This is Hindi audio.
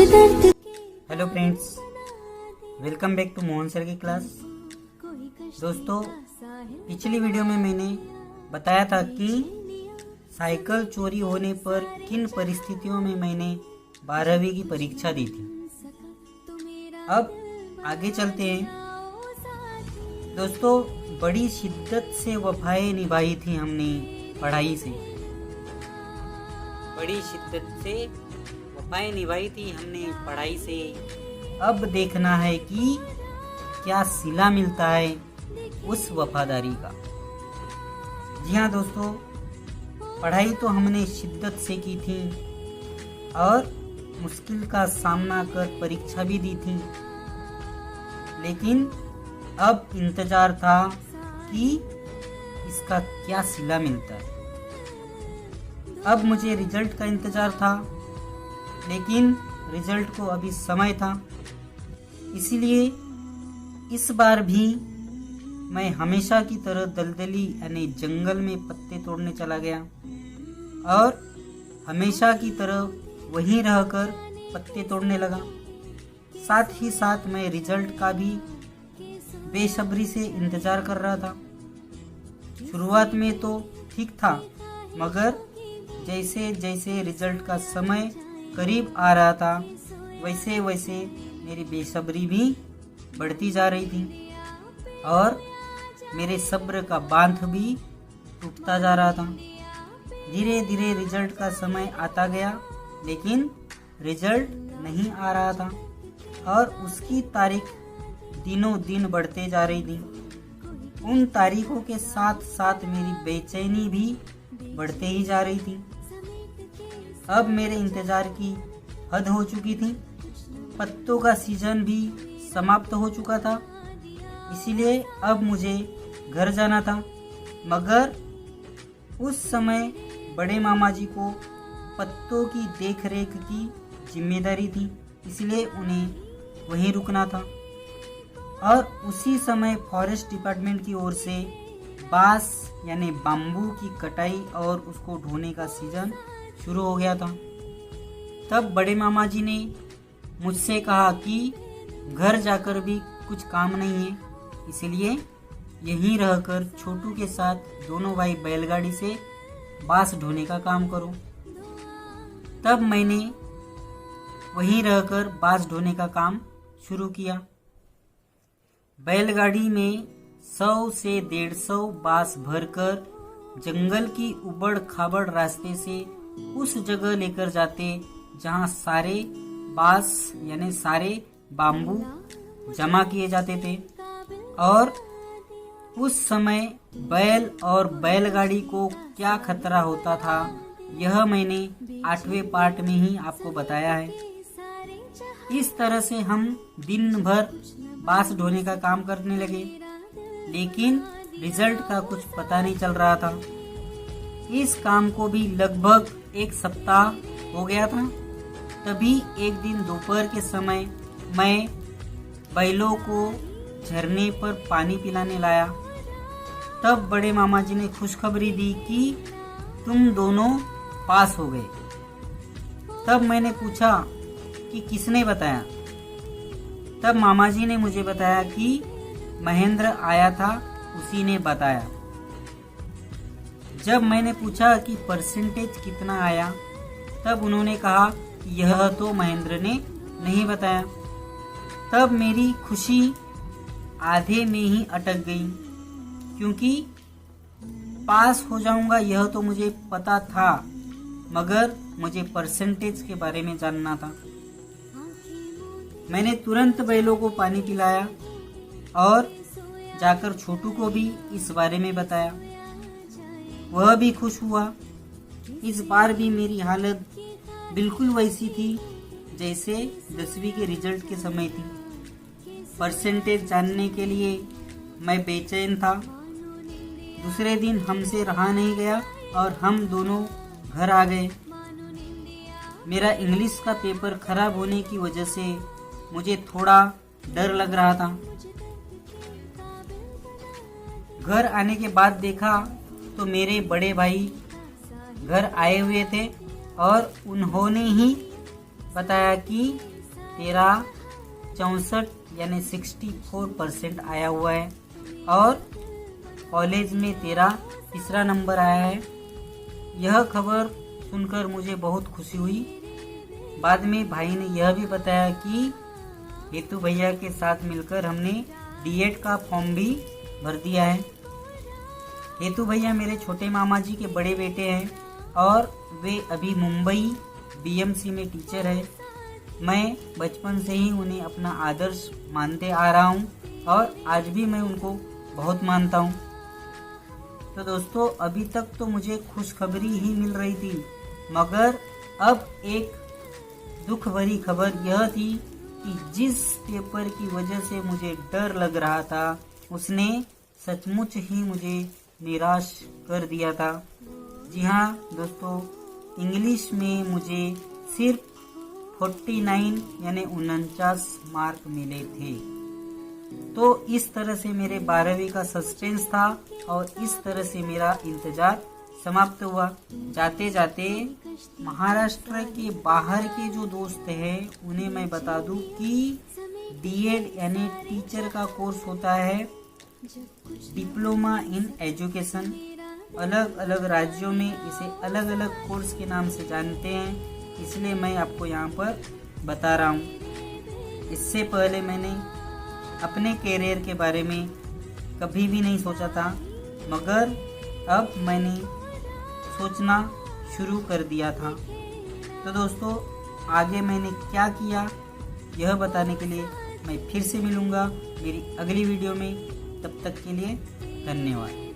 Hello friends, welcome back to Mohan sir की क्लास। दोस्तों, पिछली वीडियो में मैंने बताया था कि साइकिल चोरी होने पर किन परिस्थितियों में मैंने 12वीं की परीक्षा दी थी। अब आगे चलते हैं। दोस्तों, बड़ी शिद्दत से वफाएं निभाई थी हमने पढ़ाई से। बड़ी शिद्दत से वफाएं निभाई थी हमने पढ़ाई से। अब देखना है कि क्या सिला मिलता है उस वफादारी का। जी हाँ दोस्तों, पढ़ाई तो हमने शिद्दत से की थी और मुश्किल का सामना कर परीक्षा भी दी थी, लेकिन अब इंतजार था कि इसका क्या सिला मिलता है। अब मुझे रिजल्ट का इंतजार था, लेकिन रिजल्ट को अभी समय था, इसीलिए इस बार भी मैं हमेशा की तरह दलदली यानी जंगल में पत्ते तोड़ने चला गया और हमेशा की तरह वहीं रहकर पत्ते तोड़ने लगा। साथ ही साथ मैं रिजल्ट का भी बेसब्री से इंतजार कर रहा था। शुरुआत में तो ठीक था, मगर जैसे जैसे रिजल्ट का समय करीब आ रहा था, वैसे वैसे मेरी बेसब्री भी बढ़ती जा रही थी और मेरे सब्र का बांध भी टूटता जा रहा था। धीरे धीरे रिजल्ट का समय आता गया, लेकिन रिजल्ट नहीं आ रहा था और उसकी तारीख दिनों दिन बढ़ते जा रही थी। उन तारीखों के साथ साथ मेरी बेचैनी भी बढ़ते ही जा रही थी। अब मेरे इंतजार की हद हो चुकी थी। पत्तों का सीजन भी समाप्त हो चुका था, इसीलिए अब मुझे घर जाना था। मगर उस समय बड़े मामा जी को पत्तों की देखरेख की जिम्मेदारी थी, इसलिए उन्हें वहीं रुकना था। और उसी समय फॉरेस्ट डिपार्टमेंट की ओर से बांस यानी बाम्बू की कटाई और उसको ढोने का सीजन शुरू हो गया था। तब बड़े मामा जी ने मुझसे कहा कि घर जाकर भी कुछ काम नहीं है, इसलिए यहीं रहकर छोटू के साथ दोनों भाई बैलगाड़ी से बांस ढोने का काम करो। तब मैंने वहीं रहकर बांस ढोने का काम शुरू किया। बैलगाड़ी में 100 से 150 बांस भरकर जंगल की उबड़ खाबड़ रास्ते से उस जगह लेकर जाते जहां सारे बांस यानी सारे बाम्बू जमा किए जाते थे। और उस समय बैल और बैलगाड़ी को क्या खतरा होता था, यह मैंने 8वें पार्ट में ही आपको बताया है। इस तरह से हम दिन भर बांस ढोने का काम करने लगे, लेकिन रिजल्ट का कुछ पता नहीं चल रहा था। इस काम को भी लगभग 1 सप्ताह हो गया था। तभी एक दिन दोपहर के समय मैं बैलों को झरने पर पानी पिलाने लाया। तब बड़े मामा जी ने खुशखबरी दी कि तुम दोनों पास हो गए। तब मैंने पूछा कि किसने बताया। तब मामा जी ने मुझे बताया कि महेंद्र आया था, उसी ने बताया। जब मैंने पूछा कि परसेंटेज कितना आया, तब उन्होंने कहा कि यह तो महेंद्र ने नहीं बताया। तब मेरी खुशी आधे में ही अटक गई, क्योंकि पास हो जाऊंगा यह तो मुझे पता था, मगर मुझे परसेंटेज के बारे में जानना था। मैंने तुरंत बैलों को पानी पिलाया और जाकर छोटू को भी इस बारे में बताया। वह भी खुश हुआ। इस बार भी मेरी हालत बिल्कुल वैसी थी जैसे 10वीं के रिजल्ट के समय थी। परसेंटेज जानने के लिए मैं बेचैन था। दूसरे दिन हमसे रहा नहीं गया और हम दोनों घर आ गए। मेरा इंग्लिश का पेपर खराब होने की वजह से मुझे थोड़ा डर लग रहा था। घर आने के बाद देखा तो मेरे बड़े भाई घर आए हुए थे और उन्होंने ही बताया कि तेरा 64 यानी 64% आया हुआ है और कॉलेज में तेरा तीसरा नंबर आया है। यह खबर सुनकर मुझे बहुत खुशी हुई। बाद में भाई ने यह भी बताया कि हेतु भैया के साथ मिलकर हमने डीएड का फॉर्म भी भर दिया है। हेतु भैया मेरे छोटे मामा जी के बड़े बेटे हैं और वे अभी मुंबई बीएमसी में टीचर है। मैं बचपन से ही उन्हें अपना आदर्श मानते आ रहा हूँ और आज भी मैं उनको बहुत मानता हूँ। तो दोस्तों, अभी तक तो मुझे खुशखबरी ही मिल रही थी, मगर अब एक दुख भरी खबर यह थी कि जिस पेपर की वजह से मुझे डर लग रहा था उसने सचमुच ही मुझे निराश कर दिया था। जी हाँ दोस्तों, इंग्लिश में मुझे सिर्फ 49 यानी 49 मार्क मिले थे। तो इस तरह से मेरे 12वीं का सस्पेंस था और इस तरह से मेरा इंतजार समाप्त हुआ। जाते जाते महाराष्ट्र के बाहर के जो दोस्त हैं उन्हें मैं बता दूं कि डीएड यानी टीचर का कोर्स होता है, डिप्लोमा इन एजुकेशन। अलग अलग राज्यों में इसे अलग अलग कोर्स के नाम से जानते हैं, इसलिए मैं आपको यहाँ पर बता रहा हूँ। इससे पहले मैंने अपने कैरियर के बारे में कभी भी नहीं सोचा था, मगर अब मैंने सोचना शुरू कर दिया था। तो दोस्तों, आगे मैंने क्या किया यह बताने के लिए मैं फिर से मिलूँगा मेरी अगली वीडियो में। तब तक के लिए धन्यवाद।